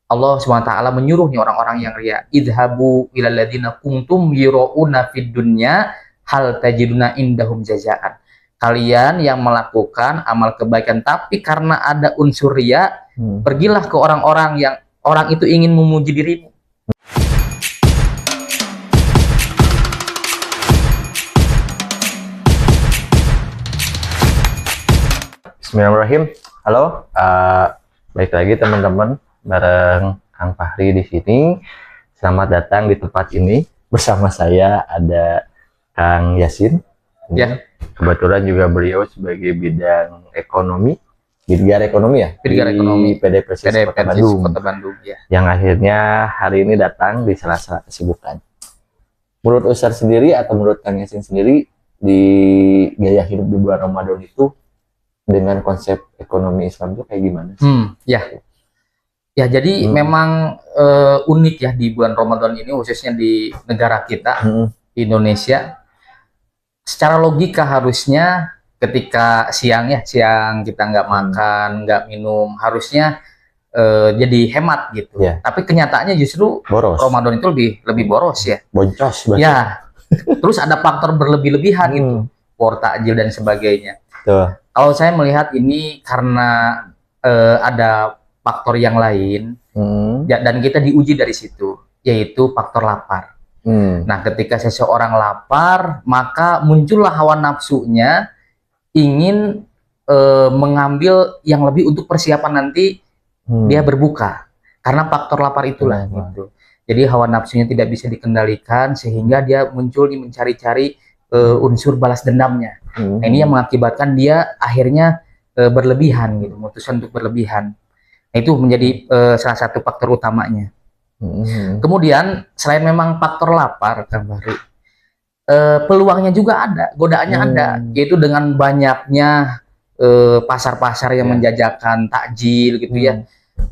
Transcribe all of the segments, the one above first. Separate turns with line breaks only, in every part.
Allah SWT menyuruh nih orang-orang yang ria, idhabu ilal ladzina kuntum yurauna fid dunya hal tajiduna indahum jazaan. Kalian yang melakukan amal kebaikan tapi karena ada unsur ria, pergilah ke orang-orang yang orang itu ingin memuji dirimu.
Bismillahirrahmanirrahim. Halo, baik lagi teman-teman, bareng Kang Fahri di sini. Selamat datang di tempat ini. Bersama saya ada Kang Yasin.
Ya.
Kebetulan juga beliau sebagai bidang ekonomi, bidang ekonomi ya,
Bidang ekonomi
PD Persis Kota Bandung.
Kota Bandung ya.
Yang akhirnya hari ini datang di sela-sela kesibukan. Menurut Ustaz sendiri atau menurut Kang Yasin sendiri, di gaya hidup di bulan Ramadan itu dengan konsep ekonomi Islam itu kayak gimana sih?
Ya, jadi memang unik ya di bulan Ramadan ini, khususnya di negara kita, di Indonesia. Secara logika harusnya ketika siang kita nggak makan, nggak minum, harusnya jadi hemat gitu.
Ya.
Tapi kenyataannya justru
Boros.
Ramadan itu lebih boros ya.
Boncos.
Ya, terus ada faktor berlebih-lebihan gitu, war takjil dan sebagainya.
Tuh.
Kalau saya melihat ini karena ada faktor yang lain, dan kita diuji dari situ, yaitu faktor lapar. Nah, ketika seseorang lapar, maka muncullah hawa nafsunya ingin mengambil yang lebih untuk persiapan nanti dia berbuka. Karena faktor lapar itulah gitu. Jadi hawa nafsunya tidak bisa dikendalikan sehingga dia muncul mencari-cari unsur balas dendamnya. Nah, ini yang mengakibatkan dia akhirnya berlebihan gitu, memutuskan untuk berlebihan. Nah, itu menjadi salah satu faktor utamanya. Kemudian selain memang faktor lapar, Kang Fahri, peluangnya juga ada, godaannya ada, yaitu dengan banyaknya pasar-pasar yang menjajakan takjil gitu ya.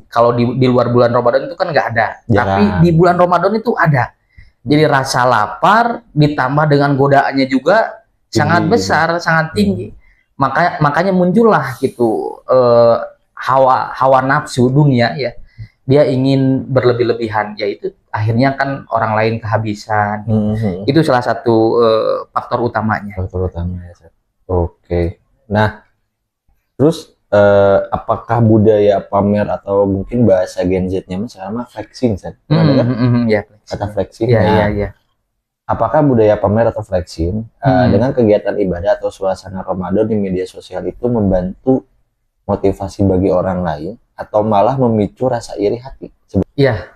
Kalau di luar bulan Ramadan itu kan nggak ada, tapi di bulan Ramadan itu ada. Jadi rasa lapar ditambah dengan godaannya juga sangat besar, sangat tinggi. Makanya muncullah gitu hawa nafsu dunia ya. Dia ingin berlebih-lebihan, yaitu akhirnya kan orang lain kehabisan. Itu salah satu faktor utamanya.
Faktor utamanya. Oke. Nah, terus apakah budaya pamer atau mungkin bahasa Gen Z-nya sama flexing, San?
Ya,
kata flexing.
Ya.
Apakah budaya pamer atau flexing dengan kegiatan ibadah atau suasana Ramadan di media sosial itu membantu motivasi bagi orang lain atau malah memicu rasa iri hati?
Iya.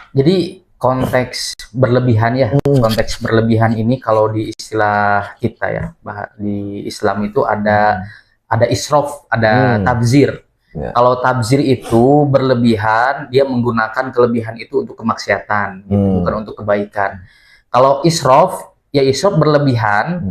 Jadi konteks berlebihan ya. Konteks berlebihan ini kalau di istilah kita ya, di Islam itu ada israf, ada tabzir. Kalau tabzir itu berlebihan, dia menggunakan kelebihan itu untuk kemaksiatan, gitu, bukan untuk kebaikan. Kalau israf, ya israf berlebihan,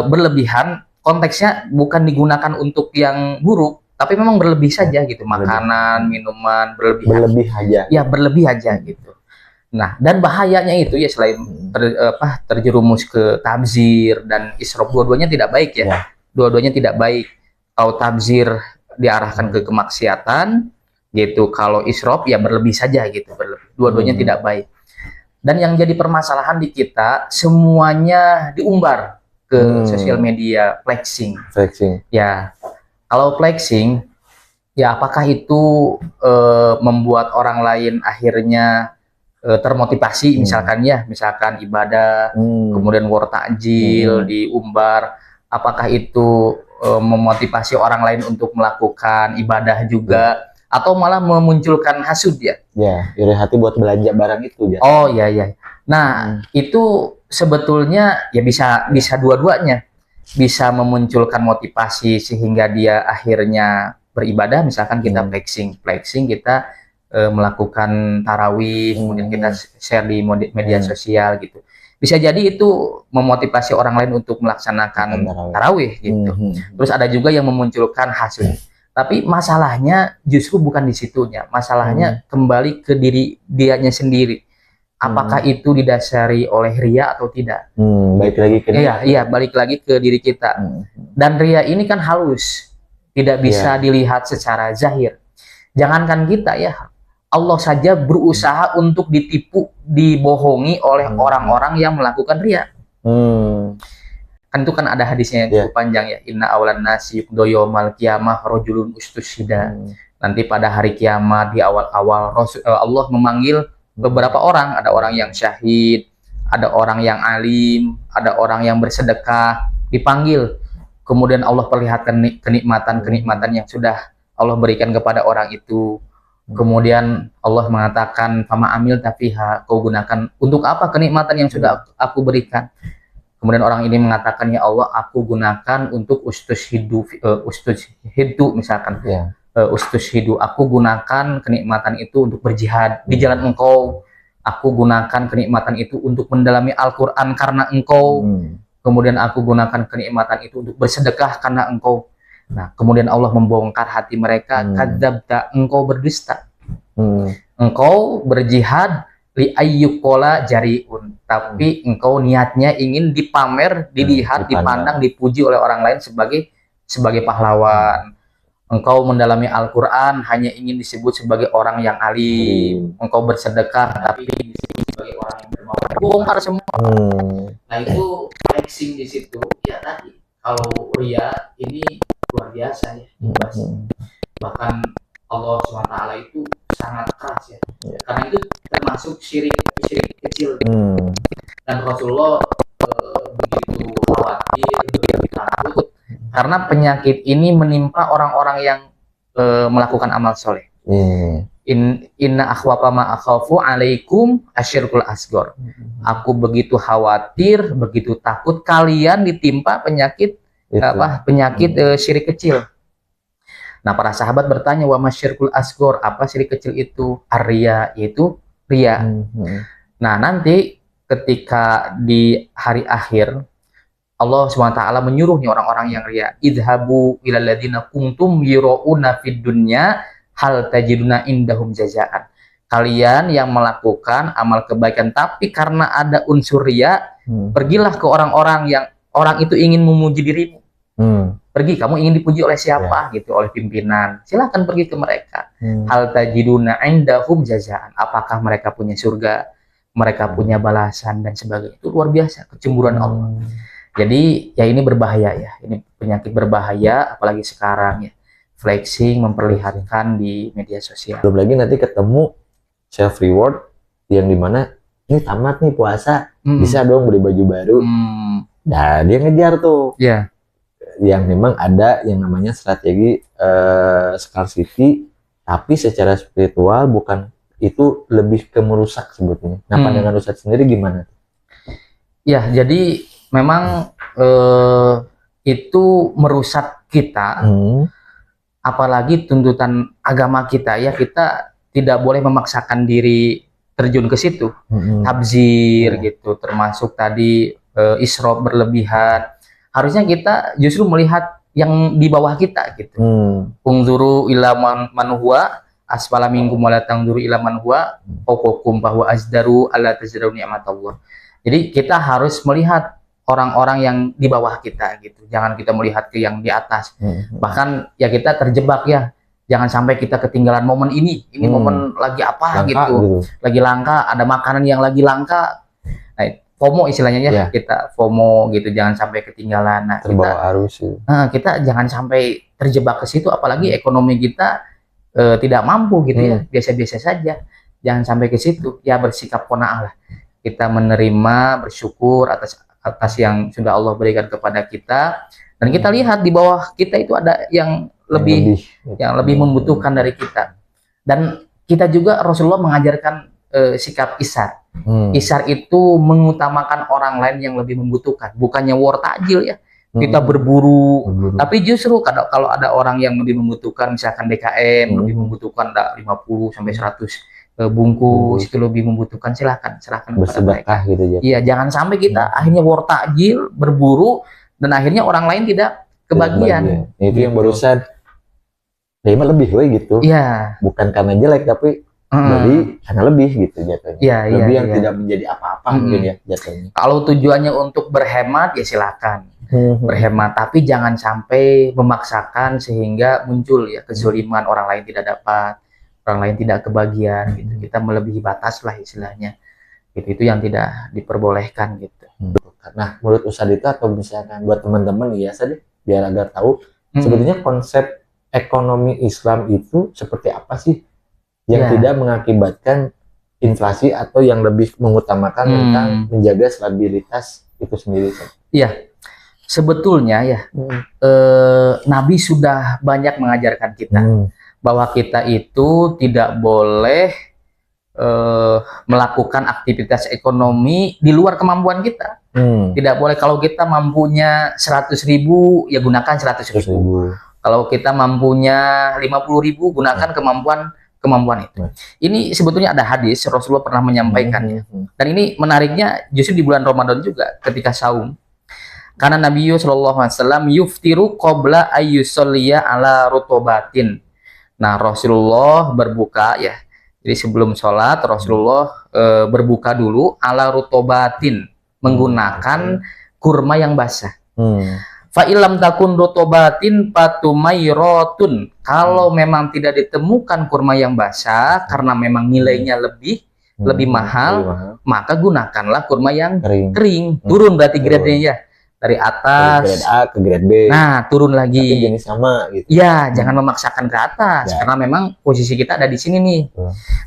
berlebihan konteksnya bukan digunakan untuk yang buruk, tapi memang berlebih saja gitu, makanan, minuman
berlebih aja.
Ya, berlebih aja gitu. Nah, dan bahayanya itu ya selain terjerumus ke tabzir dan israf, dua-duanya tidak baik ya. Dua-duanya tidak baik. Kalau tabzir diarahkan ke kemaksiatan gitu, kalau israf ya berlebih saja gitu, berlebih. Dua-duanya tidak baik. Dan yang jadi permasalahan di kita, semuanya diumbar ke sosial media, flexing. Ya, kalau flexing, ya apakah itu membuat orang lain akhirnya termotivasi, misalkan ibadah, kemudian war takjil diumbar, apakah itu memotivasi orang lain untuk melakukan ibadah juga, atau malah memunculkan hasud ya?
Ya, iri hati buat belanja barang itu.
Oh iya. Nah, itu sebetulnya ya bisa dua-duanya, bisa memunculkan motivasi sehingga dia akhirnya beribadah. Misalkan kita flexing kita melakukan tarawih, kemudian kita share di media sosial gitu. Bisa jadi itu memotivasi orang lain untuk melaksanakan tarawih gitu. Terus ada juga yang memunculkan hasud. Tapi masalahnya justru bukan di situnya. Masalahnya kembali ke diri dianya sendiri. Apakah itu didasari oleh ria atau tidak?
Balik lagi ke
balik lagi ke diri kita. Dan ria ini kan halus, tidak bisa dilihat secara zahir. Jangankan kita ya, Allah saja berusaha untuk ditipu, dibohongi oleh orang-orang yang melakukan riya. Kan itu kan ada hadisnya yang cukup panjang ya. Inna awalan nasi doyomal kiamah rojulun ustushida. Nanti pada hari kiamat di awal-awal Allah memanggil beberapa orang. Ada orang yang syahid, ada orang yang alim, ada orang yang bersedekah, dipanggil. Kemudian Allah perlihatkan kenikmatan-kenikmatan yang sudah Allah berikan kepada orang itu. Kemudian Allah mengatakan, "Fama amil tafiha," kau gunakan untuk apa kenikmatan yang sudah aku berikan? Kemudian orang ini mengatakan, "Ya Allah, aku gunakan untuk ustushhidu misalkan. Ustushhidu, aku gunakan kenikmatan itu untuk berjihad di jalan Engkau. Aku gunakan kenikmatan itu untuk mendalami Al-Qur'an karena Engkau. Kemudian aku gunakan kenikmatan itu untuk bersedekah karena Engkau." Nah, kemudian Allah membongkar hati mereka, kadzabta, engkau berdusta. Engkau berjihad li ayyukola jariun, tapi engkau niatnya ingin dipamer, dilihat, dipandang, dipuji oleh orang lain sebagai pahlawan. Engkau mendalami Al-Qur'an hanya ingin disebut sebagai orang yang alim. Engkau bersedekah tapi disebut sebagai orang yang dermawan. Bongkar semua. Nah, itu flexing di situ. Ya tadi, kalau ria ini luar biasa ya, bahkan Allah SWT itu sangat keras ya, karena itu termasuk syirik kecil. Dan Rasulullah begitu khawatir, begitu takut karena penyakit ini menimpa orang-orang yang melakukan amal soleh. Inna akhwafa ma akhafu alaikum asyirkul asgor. Aku begitu khawatir, begitu takut kalian ditimpa penyakit syirik kecil. Nah, para sahabat bertanya, wa masyirkul asgor, apa syirik kecil itu? Arya, yaitu ria. Nah, nanti ketika di hari akhir Allah SWT menyuruh nih orang-orang yang ria, idhabu ilal ladzina kuntum yura'una fid dunya hal tajiduna indahum jazaan. Kalian yang melakukan amal kebaikan tapi karena ada unsur ria, pergilah ke orang-orang yang orang itu ingin memuji dirimu. Pergi, kamu ingin dipuji oleh siapa gitu, oleh pimpinan, silahkan pergi ke mereka. Hal tajiduna indahum jazaan, apakah mereka punya surga, mereka punya balasan dan sebagainya. Itu luar biasa kecemburuan Allah. Jadi ya ini berbahaya ya, ini penyakit berbahaya, apalagi sekarang ya, flexing memperlihatkan di media sosial.
Belum lagi nanti ketemu self reward yang dimana ini tamat nih puasa, bisa dong beli baju baru. Nah, dia ngejar tuh. Yang memang ada yang namanya strategi scarcity, tapi secara spiritual bukan, itu lebih ke merusak sebetulnya. Nah, pandangan Ustadz sendiri gimana?
Ya, jadi memang itu merusak kita, apalagi tuntutan agama kita ya, kita tidak boleh memaksakan diri terjun ke situ, tabzir gitu, termasuk tadi israf berlebihan. Harusnya kita justru melihat yang di bawah kita gitu. Ungzuru ila man huwa asfala minkum wa la tanzuru ila man huwa fawqakum bahwa azdaru alla tazdaru ni'matallah. Jadi kita harus melihat orang-orang yang di bawah kita gitu. Jangan kita melihat ke yang di atas. Bahkan ya kita terjebak ya. Jangan sampai kita ketinggalan momen ini. Ini momen lagi apa langka, gitu. Lagi langka, ada makanan yang lagi langka. Nah, FOMO istilahnya ya, kita FOMO gitu, jangan sampai ketinggalan. Nah,
terbawa arus gitu.
Kita jangan sampai terjebak ke situ, apalagi ekonomi kita tidak mampu gitu ya, biasa-biasa saja. Jangan sampai ke situ, ya bersikap qanaah lah. Kita menerima, bersyukur atas yang sudah Allah berikan kepada kita, dan kita lihat di bawah kita itu ada yang lebih membutuhkan dari kita. Dan kita juga Rasulullah mengajarkan sikap isar. Isar itu mengutamakan orang lain yang lebih membutuhkan, bukannya war takjil ya. Kita berburu. Tapi justru kalau ada orang yang lebih membutuhkan, misalkan DKM lebih membutuhkan 50 sampai 100 bungkus, itu lebih membutuhkan, serahkan kepada mereka gitu ya. Iya, jangan sampai kita akhirnya war takjil, berburu, dan akhirnya orang lain tidak kebagian.
Itu yang barusan Daima lebih gitu.
Iya.
Bukan karena jelek, tapi beli karena lebih gitu jatuhnya. Lebih yang tidak menjadi apa-apa mungkin ya jatuhnya.
Kalau tujuannya untuk berhemat ya silakan berhemat, tapi jangan sampai memaksakan sehingga muncul ya kezaliman, orang lain tidak dapat, orang lain tidak kebagian gitu. Kita melebihi batas lah istilahnya. Gitu, itu yang tidak diperbolehkan gitu.
Nah, menurut Ustadz itu, atau misalkan buat teman-teman ya, Ustadz, biar agar tahu sebetulnya konsep ekonomi Islam itu seperti apa sih yang tidak mengakibatkan inflasi atau yang lebih mengutamakan tentang menjaga stabilitas itu sendiri.
Iya, sebetulnya ya Nabi sudah banyak mengajarkan kita bahwa kita itu tidak boleh melakukan aktivitas ekonomi di luar kemampuan kita. Tidak boleh. Kalau kita mampunya 100.000 ya gunakan 100.000. Kalau kita mampunya 50.000 gunakan kemampuan itu. Ini sebetulnya ada hadis Rasulullah pernah menyampaikannya. Dan ini menariknya justru di bulan Ramadan juga ketika saum. Karena Nabi sallallahu alaihi wasallam yuftiru qabla ayyusalliya ala rutobatin. Nah, Rasulullah berbuka ya. Jadi sebelum sholat Rasulullah berbuka dulu ala rutobatin, menggunakan kurma yang basah. Fa ilam takun rutobatin patumairotun. Kalau memang tidak ditemukan kurma yang basah karena memang nilainya lebih mahal, maka gunakanlah kurma yang kering. Turun berarti gradenya dari atas
dari grade A ke grade B.
Nah, turun lagi.
Tapi jenis sama gitu.
Ya, jangan memaksakan ke atas karena memang posisi kita ada di sini nih.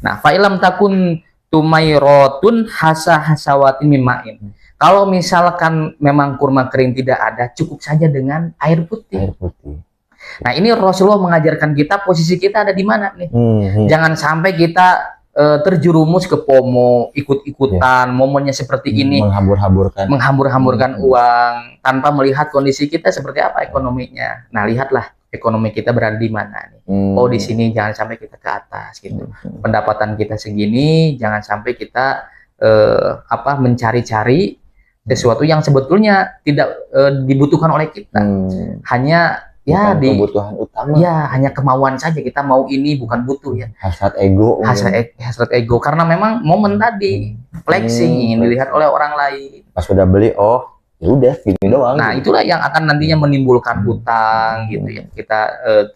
Nah, fa ilam takun tumairotun hasawatin mimain. Kalau misalkan memang kurma kering tidak ada, cukup saja dengan air putih. Nah, ini Rasulullah mengajarkan kita posisi kita ada di mana nih. Jangan sampai kita terjerumus ke FOMO, ikut-ikutan, momennya seperti ini, menghambur-hamburkan uang tanpa melihat kondisi kita seperti apa ekonominya. Nah, lihatlah ekonomi kita berada di mana nih. Oh, di sini, jangan sampai kita ke atas gitu. Pendapatan kita segini, jangan sampai kita mencari-cari sesuatu yang sebetulnya tidak dibutuhkan oleh kita. Hanya ya di
kebutuhan utama.
Ya, hanya kemauan saja, kita mau ini, bukan butuh ya.
Hasrat ego.
Hasrat ego karena memang momen tadi flexing ingin dilihat oleh orang lain.
Pas sudah beli, oh ya udah gini doang.
Nah, itulah yang akan nantinya menimbulkan hutang gitu ya. Kita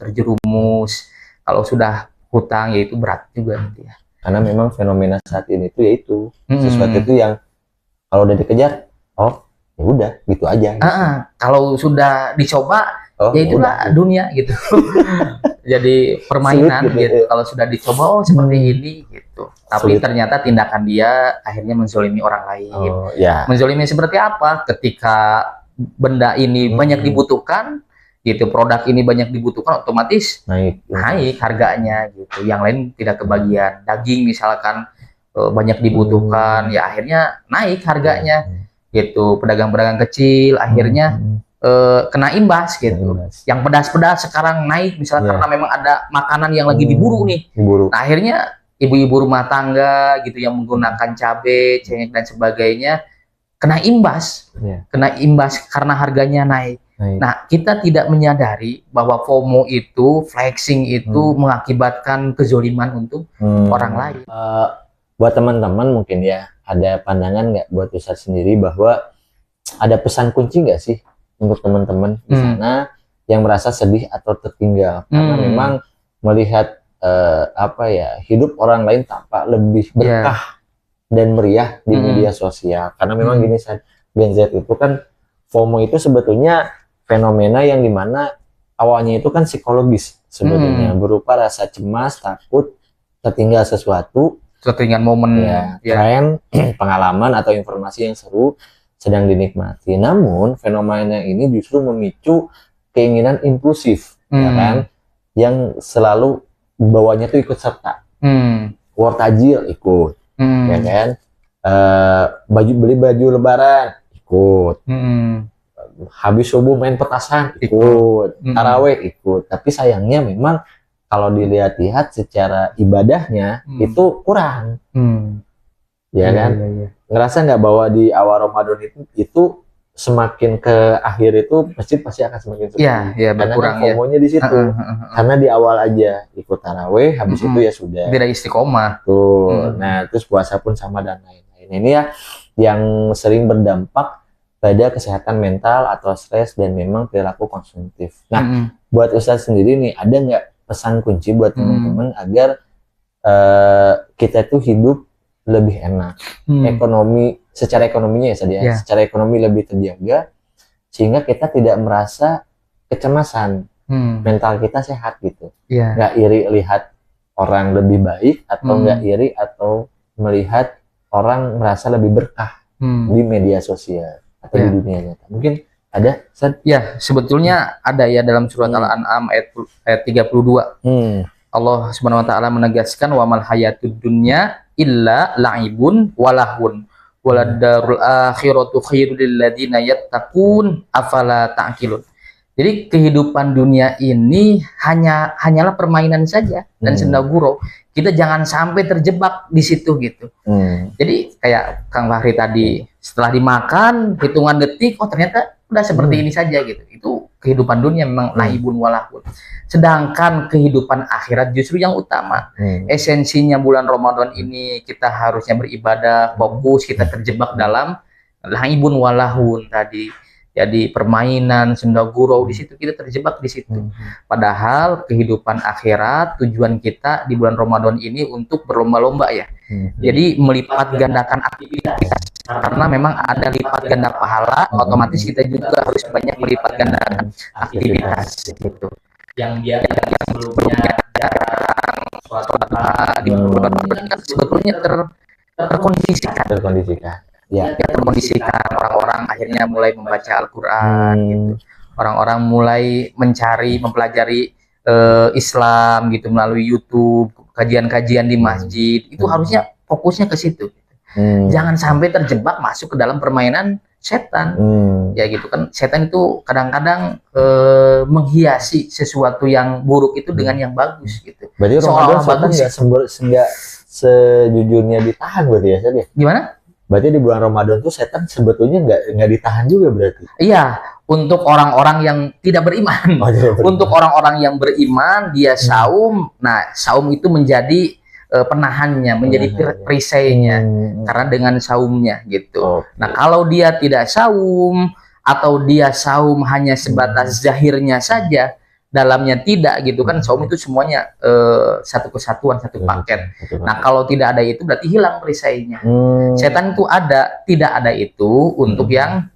terjerumus. Kalau sudah hutang ya itu berat juga gitu ya.
Karena memang fenomena saat ini tuh yaitu sesuatu itu yang kalau udah dikejar, oh ya udah gitu aja. Gitu.
Kalau sudah dicoba, ya itulah dunia gitu. Jadi permainan gitu. Kalau sudah dicoba, oh seperti ini gitu. Tapi ternyata tindakan dia akhirnya menzolimi orang lain. Menzolimi seperti apa? Ketika benda ini banyak dibutuhkan, gitu, produk ini banyak dibutuhkan, otomatis naik harganya gitu. Yang lain tidak kebagian. Daging misalkan banyak dibutuhkan, ya akhirnya naik harganya. Gitu. Pedagang-pedagang kecil akhirnya kena imbas gitu. Yang pedas-pedas sekarang naik misalnya karena memang ada makanan yang lagi diburu nih. Nah, akhirnya ibu-ibu rumah tangga gitu yang menggunakan cabai, cengkeh dan sebagainya kena imbas. Kena imbas karena harganya naik. Nah, kita tidak menyadari bahwa FOMO itu, flexing itu mengakibatkan kezoliman untuk orang lain.
Buat teman-teman mungkin ya, ada pandangan nggak buat Ustadz sendiri bahwa ada pesan kunci nggak sih untuk teman-teman di sana yang merasa sedih atau tertinggal karena memang melihat hidup orang lain tampak lebih berkah dan meriah di media sosial. Karena memang gini, Gen Z itu kan FOMO itu sebetulnya fenomena yang dimana awalnya itu kan psikologis sebetulnya, berupa rasa cemas, takut tertinggal sesuatu,
ketinggalan momen,
tren, pengalaman atau informasi yang seru sedang dinikmati. Namun fenomena ini justru memicu keinginan impulsif, ya kan, yang selalu bawahnya tuh ikut serta. War tajil ikut, ya kan, beli baju lebaran ikut, habis subuh main petasan ikut, taraweh ikut. Tapi sayangnya memang kalau dilihat-lihat secara ibadahnya itu kurang. Ya kan? Ngerasa nggak bahwa di awal Ramadan itu semakin ke akhir itu pasti akan semakin sepi. Karena kan FOMO-nya di situ. Karena di awal aja ikut taraweh, habis itu ya sudah.
Tidak istiqomah.
Tuh. Nah, terus puasa pun sama dan lain-lain. Ini ya yang sering berdampak pada kesehatan mental atau stres dan memang perilaku konsumtif. Nah, buat Ustadz sendiri nih, ada nggak pesan kunci buat teman-teman agar kita tuh hidup lebih enak, secara ekonominya ya Sadia, secara ekonomi lebih terjaga, sehingga kita tidak merasa kecemasan, mental kita sehat gitu, nggak iri lihat orang lebih baik, atau nggak iri atau melihat orang merasa lebih berkah di media sosial atau di dunia nyata. Mungkin ada,
ya sebetulnya ada ya dalam surat Al-An'am ayat 32. Allah Subhanahu wa taala menegaskan wa mal hayatud dunya illa la'ibun walahun waladarul akhiratu khairul lil ladzina yattaqun afala ta'qilun. Jadi kehidupan dunia ini hanyalah permainan saja dan senda gurau. Kita jangan sampai terjebak di situ gitu. Jadi kayak Kang Fahri tadi, setelah dimakan hitungan detik, oh ternyata udah seperti ini saja gitu. Itu kehidupan dunia memang laibun walahun. Sedangkan kehidupan akhirat justru yang utama. Esensinya bulan Ramadan ini kita harusnya beribadah, fokus, kita terjebak dalam laibun walahun tadi. Jadi permainan, senda gurau, di situ kita terjebak di situ. Padahal kehidupan akhirat, tujuan kita di bulan Ramadan ini untuk berlomba-lomba ya. Jadi melipat gandakan aktivitas. Karena memang ada lipat ganda pahala, otomatis kita juga harus banyak melipat gandakan aktivitas gitu. Yang sebelumnya jarang sholat di bulan Ramadan kan sebetulnya terkondisikan. Terkondisikan, orang-orang akhirnya mulai membaca Al-Quran gitu. Orang-orang mulai mempelajari Islam gitu melalui YouTube, kajian-kajian di masjid. Itu harusnya fokusnya ke situ. Jangan sampai terjebak masuk ke dalam permainan setan. Ya gitu kan, setan itu kadang-kadang menghiasi sesuatu yang buruk itu dengan yang bagus gitu.
Berarti Ramadan setan nggak sejujurnya ditahan berarti ya, Sadia?
Gimana?
Berarti di bulan Ramadan tuh setan sebetulnya nggak ditahan juga berarti?
Iya, untuk orang-orang yang tidak beriman. Untuk orang-orang yang beriman, dia saum. Nah, saum itu menjadi penahannya, menjadi perisainya, karena dengan saumnya gitu. Nah, kalau dia tidak saum atau dia saum hanya sebatas zahirnya saja, dalamnya tidak gitu kan, saum itu semuanya satu kesatuan, satu paket. Nah, kalau tidak ada itu berarti hilang perisainya. Setan itu tidak ada itu untuk yang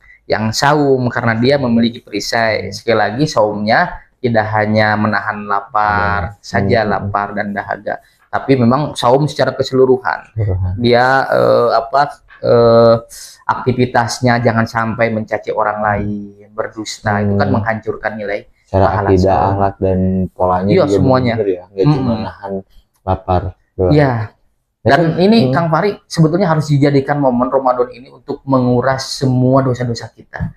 saum, karena dia memiliki perisai. Sekali lagi, saumnya tidak hanya menahan lapar saja, lapar dan dahaga, tapi memang saum secara keseluruhan. Dia aktivitasnya jangan sampai mencaci orang lain, berdusta, itu kan menghancurkan nilai
cara akidah, akhlak dan polanya juga
semuanya
ya, nggak cuma nahan lapar.
Iya. Dan ini Kang Fahri sebetulnya harus dijadikan momen Ramadan ini untuk menguras semua dosa-dosa kita.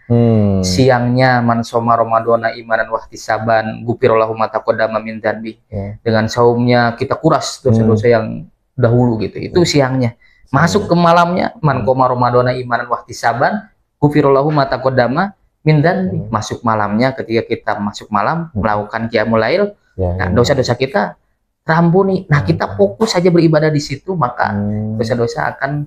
Siangnya man shoma Ramadana imanan wahtisaban ghufirallahu ma taqaddama min dzanbi. Dengan saumnya kita kuras dosa-dosa yang dahulu gitu. Itu siangnya. Masuk ke malamnya man qoma Ramadana imanan wahtisaban ghufirallahu ma taqaddama min dzanbi. Masuk malamnya, ketika kita masuk malam melakukan qiyamul lail, nah dosa-dosa kita terampuni. Nah, kita fokus saja beribadah di situ, maka dosa-dosa akan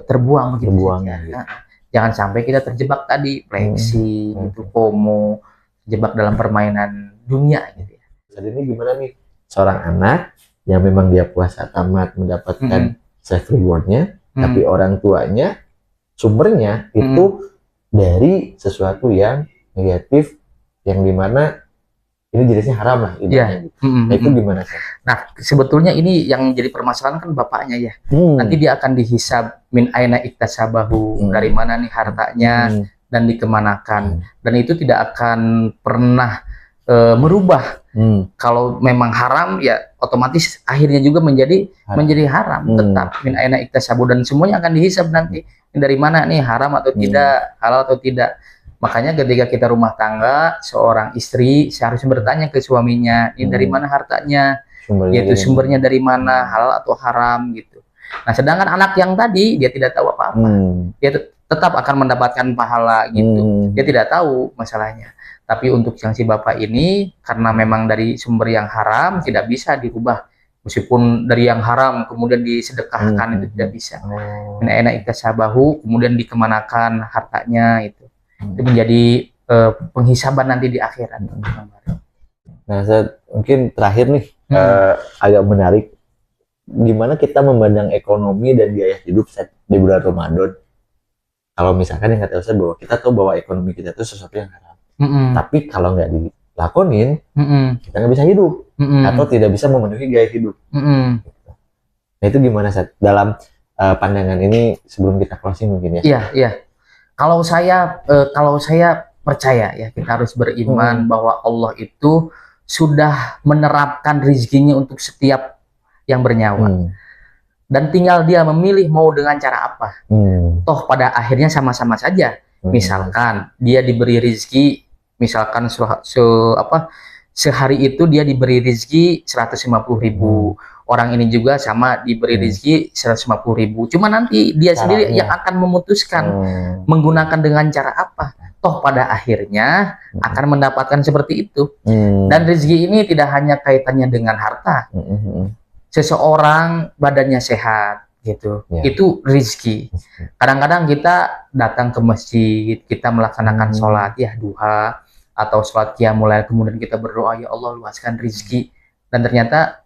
terbuang gitu saja. Nah, jangan sampai kita terjebak tadi flexi, gitu, FOMO, terjebak dalam permainan dunia gitu ya.
Jadi ini gimana nih seorang anak yang memang dia puasa tamat mendapatkan self rewardnya, tapi orang tuanya sumbernya itu dari sesuatu yang negatif, yang dimana ini jenisnya haram lah gitu. Nah, itu gimana sih?
Nah, sebetulnya ini yang jadi permasalahan kan bapaknya ya. Nanti dia akan dihisab min aina iktasabahu, dari mana nih hartanya dan dikemanakan. Dan itu tidak akan pernah merubah. Kalau memang haram ya otomatis akhirnya juga menjadi haram. Tetap min aina iktasabahu, dan semuanya akan dihisab nanti. Dari mana nih haram atau tidak, halal atau tidak. Makanya ketika kita rumah tangga, seorang istri seharusnya bertanya ke suaminya, ini dari mana hartanya, yaitu sumbernya dari mana, halal atau haram gitu. Nah, sedangkan anak yang tadi dia tidak tahu apa-apa, dia tetap akan mendapatkan pahala gitu. Dia tidak tahu masalahnya. Tapi untuk yang si bapak ini, karena memang dari sumber yang haram, tidak bisa dirubah. Meskipun dari yang haram kemudian disedekahkan, itu tidak bisa. Min aina iktasabahu, kemudian dikemanakan hartanya itu menjadi penghisaban nanti di akhirat.
Nah, mungkin terakhir nih agak menarik gimana kita memandang ekonomi dan gaya hidup saat di bulan Ramadan? Kalau misalkan yang kata Ustaz bahwa kita tahu bahwa ekonomi kita itu sesuatu yang haram, tapi kalau nggak dilakonin, kita nggak bisa hidup atau tidak bisa memenuhi gaya hidup. Nah itu gimana Ustaz? Dalam pandangan ini sebelum kita closing mungkin ya?
Iya, iya. Kalau saya percaya ya, kita harus beriman bahwa Allah itu sudah menerapkan rezekinya untuk setiap yang bernyawa. Dan tinggal dia memilih mau dengan cara apa. Toh pada akhirnya sama-sama saja. Misalkan dia diberi rezeki, misalkan sehari itu dia diberi rezeki 150.000. Orang ini juga sama diberi rezeki 150.000. Cuma nanti dia sendiri yang akan memutuskan menggunakan dengan cara apa. Toh pada akhirnya akan mendapatkan seperti itu. Dan rezeki ini tidak hanya kaitannya dengan harta. Seseorang badannya sehat gitu, itu rezeki. Kadang-kadang kita datang ke masjid, kita melaksanakan sholat ya duha atau sholat qiyamul lail, kemudian kita berdoa ya Allah luaskan rezeki, dan ternyata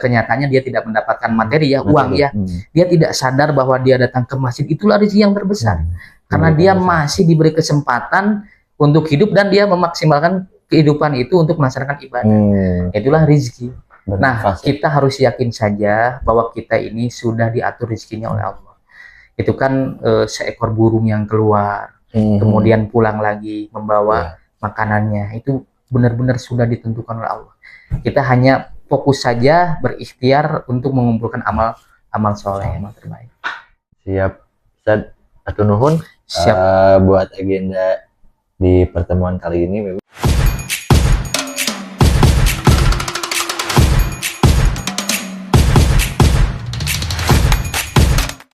kenyataannya dia tidak mendapatkan materi ya, uang ya. Dia tidak sadar bahwa dia datang ke masjid itulah rezeki yang terbesar, karena dia masih diberi kesempatan untuk hidup dan dia memaksimalkan kehidupan itu untuk melaksanakan ibadah. Itulah rezeki. Nah, kita harus yakin saja bahwa kita ini sudah diatur rezekinya oleh Allah. Itu kan seekor burung yang keluar, kemudian pulang lagi membawa makanannya. Itu benar-benar sudah ditentukan oleh Allah. Kita hanya fokus saja berikhtiar untuk mengumpulkan amal soleh yang terbaik.
Siap, Ustaz. Atur nuhun. Siap. Buat agenda di pertemuan kali ini.